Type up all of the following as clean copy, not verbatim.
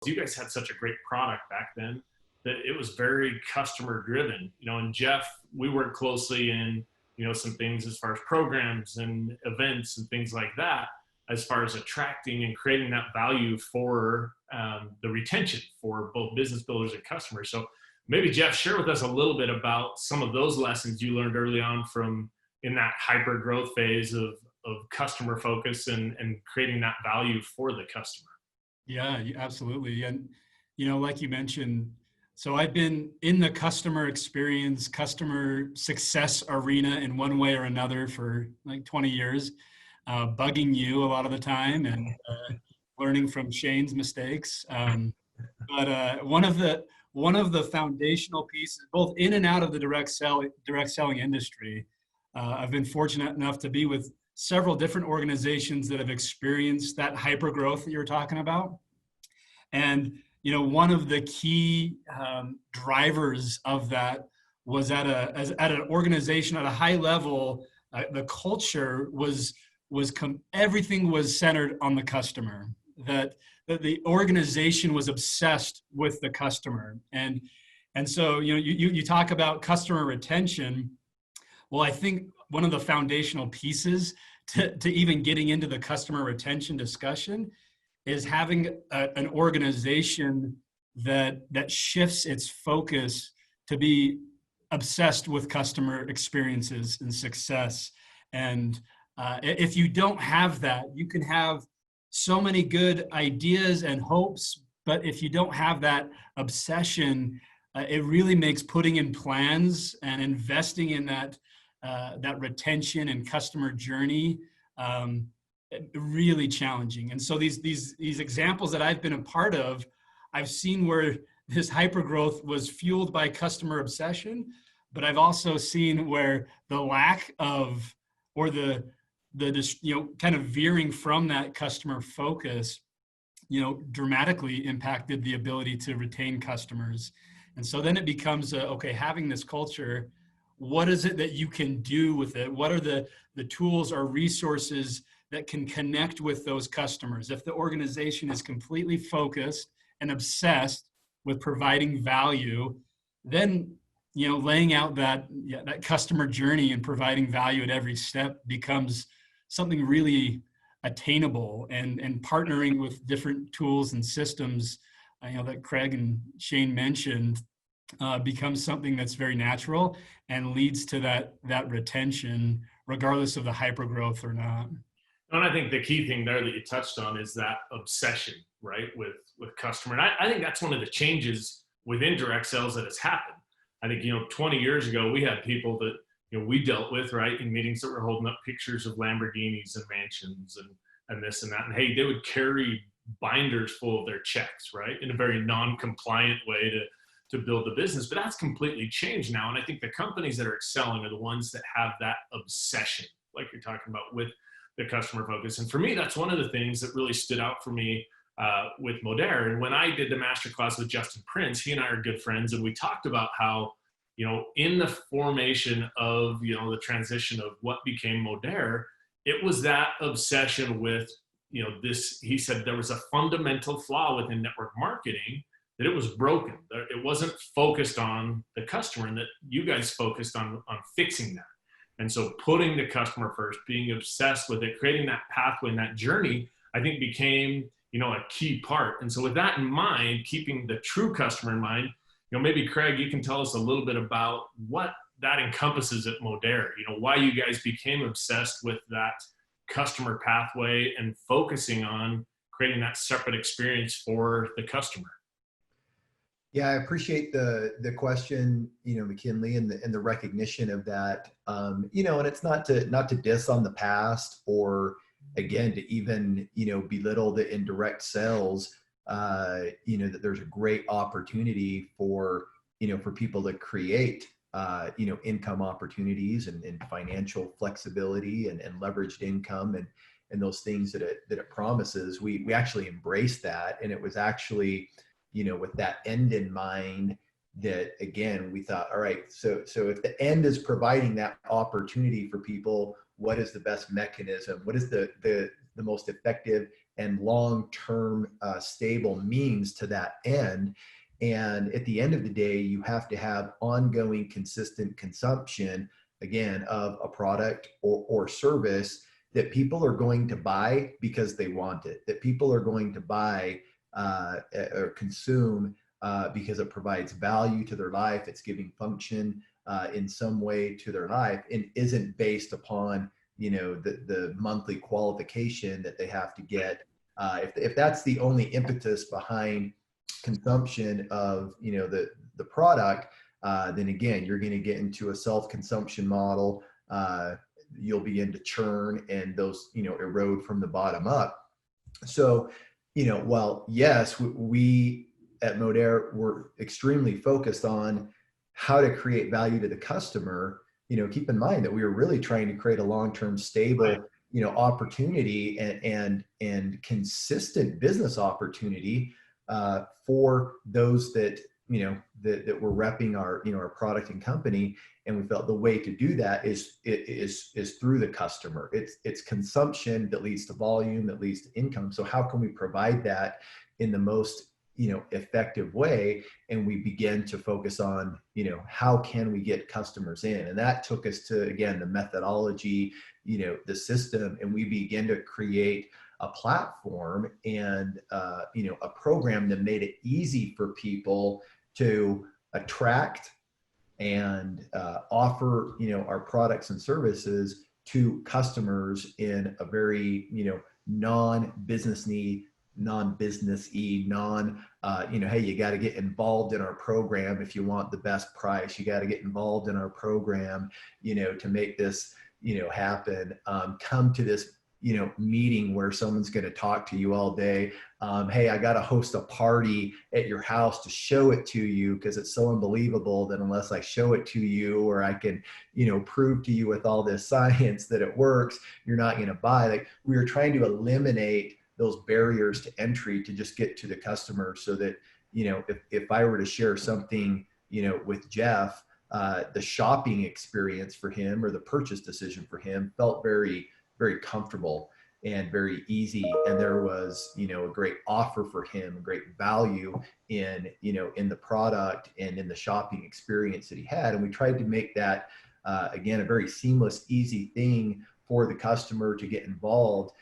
You guys had such a great product back then that it was very customer driven, and Jeff, we worked closely in, some things as far as programs and events and things like that, as far as attracting and creating that value for the retention for both business builders and customers. So maybe Jeff, share with us a little bit about some of those lessons you learned early on from in that hyper growth phase of customer focus and creating that value for the customer. Yeah, absolutely. And, like you mentioned, so I've been in the customer experience, customer success arena in one way or another for like 20 years, bugging you a lot of the time and learning from Shane's mistakes. But one of the foundational pieces, both in and out of the direct selling industry, I've been fortunate enough to be with several different organizations that have experienced that hyper growth that you're talking about. And, one of the key drivers of that was at an organization at a high level, the culture everything was centered on the customer, that the organization was obsessed with the customer. And so, you talk about customer retention. Well, I think one of the foundational pieces to even getting into the customer retention discussion is having an organization that shifts its focus to be obsessed with customer experiences and success. And if you don't have that, you can have so many good ideas and hopes, but if you don't have that obsession, it really makes putting in plans and investing in that retention and customer journey really challenging. And so these examples that I've been a part of, I've seen where this hyper growth was fueled by customer obsession, but I've also seen where the lack of, or the kind of veering from that customer focus, dramatically impacted the ability to retain customers. And so then it becomes okay, having this culture, what is it that you can do with it? What are the tools or resources that can connect with those customers? If the organization is completely focused and obsessed with providing value, then laying out that customer journey and providing value at every step becomes something really attainable, and partnering with different tools and systems, that Craig and Shane mentioned, becomes something that's very natural and leads to that retention, regardless of the hypergrowth or not. And I think the key thing there that you touched on is that obsession, right, with customer. And I think that's one of the changes within direct sales that has happened. I think, 20 years ago, we had people that, we dealt with, right, in meetings that were holding up pictures of Lamborghinis and mansions and this and that. And hey, they would carry binders full of their checks, right, in a very non-compliant way to build the business. But that's completely changed now. And I think the companies that are excelling are the ones that have that obsession, like you're talking about, with the customer focus. And for me, that's one of the things that really stood out for me with Modere. And when I did the Masterclass with Justin Prince, he and I are good friends, and we talked about how, in the formation of, the transition of what became Modere, it was that obsession with, this, he said there was a fundamental flaw within network marketing, that it was broken. It wasn't focused on the customer, and that you guys focused on fixing that. And so putting the customer first, being obsessed with it, creating that pathway and that journey, I think became, a key part. And so with that in mind, keeping the true customer in mind, maybe Craig, you can tell us a little bit about what that encompasses at Modere, why you guys became obsessed with that customer pathway and focusing on creating that separate experience for the customer. Yeah, I appreciate the question, McKinley, and the recognition of that. And it's not to diss on the past, or again to even belittle the indirect sales. That there's a great opportunity for people to create income opportunities and financial flexibility and leveraged income and those things that it promises. We actually embraced that, and it was actually with that end in mind that, again, we thought, all right, so if the end is providing that opportunity for people, what is the best mechanism? What is the most effective and long-term stable means to that end. And at the end of the day, you have to have ongoing, consistent consumption, again, of a product or service that people are going to buy because they want it, that people are going to buy or consume because it provides value to their life, it's giving function in some way to their life, and isn't based upon, the monthly qualification that they have to get. If that's the only impetus behind consumption of, the product, then again, you're going to get into a self-consumption model. You'll begin to churn, and those, erode from the bottom up. So, while yes, we at Modere were extremely focused on how to create value to the customer, keep in mind that we were really trying to create a long-term stable, opportunity and consistent business opportunity for those that, that were repping our, our product and company. And we felt the way to do that is through the customer. It's consumption that leads to volume, that leads to income. So how can we provide that in the most, effective way? And we begin to focus on, how can we get customers in? And that took us to, again, the methodology, the system, and we begin to create a platform and, a program that made it easy for people to attract and offer, our products and services to customers in a very, non-businessy, hey, you got to get involved in our program if you want the best price. You got to get involved in our program, to make this, happen. Come to this, meeting where someone's going to talk to you all day. Hey, I got to host a party at your house to show it to you because it's so unbelievable that unless I show it to you or I can, prove to you with all this science that it works, you're not going to buy. Like, we were trying to eliminate those barriers to entry to just get to the customer so that, if I were to share something, with Jeff, the shopping experience for him or the purchase decision for him felt very, very comfortable and very easy. And there was, a great offer for him, a great value in, in the product and in the shopping experience that he had. And we tried to make that, again, a very seamless, easy thing for the customer to get involved.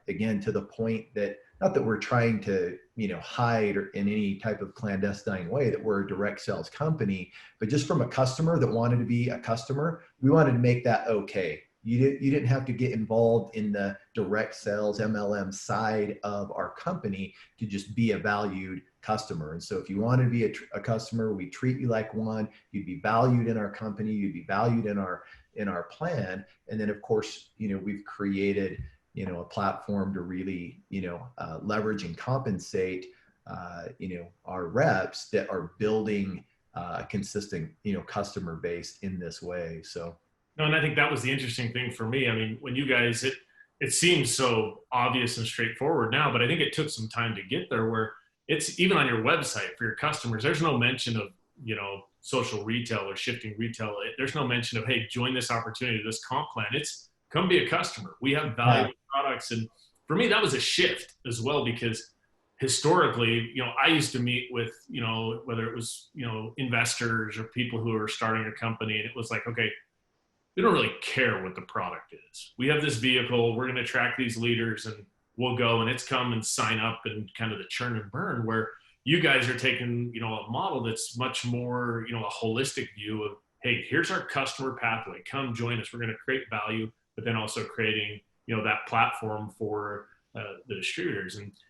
Again, to the point that, not that we're trying to, hide or in any type of clandestine way that we're a direct sales company, but just from a customer that wanted to be a customer, we wanted to make that okay. You didn't have to get involved in the direct sales MLM side of our company to just be a valued customer. And so if you want to be a customer, we treat you like one. You'd be valued in our company. You'd be valued in our plan. And then, of course, we've created, a platform to really, leverage and compensate, our reps that are building a consistent, customer base in this way. So. No, and I think that was the interesting thing for me. I mean, when you guys, it seems so obvious and straightforward now, but I think it took some time to get there where it's even on your website for your customers, there's no mention of, social retail or shifting retail. There's no mention of, hey, join this opportunity, this comp plan. It's come be a customer. We have valuable products. And for me, that was a shift as well, because historically, I used to meet with, whether it was, investors or people who are starting a company, and it was like, okay, we don't really care what the product is. We have this vehicle, we're going to attract these leaders and we'll go, and it's come and sign up and kind of the churn and burn, where you guys are taking, a model that's much more, a holistic view of, hey, here's our customer pathway, come join us. We're going to create value, but then also creating, that platform for the distributors. And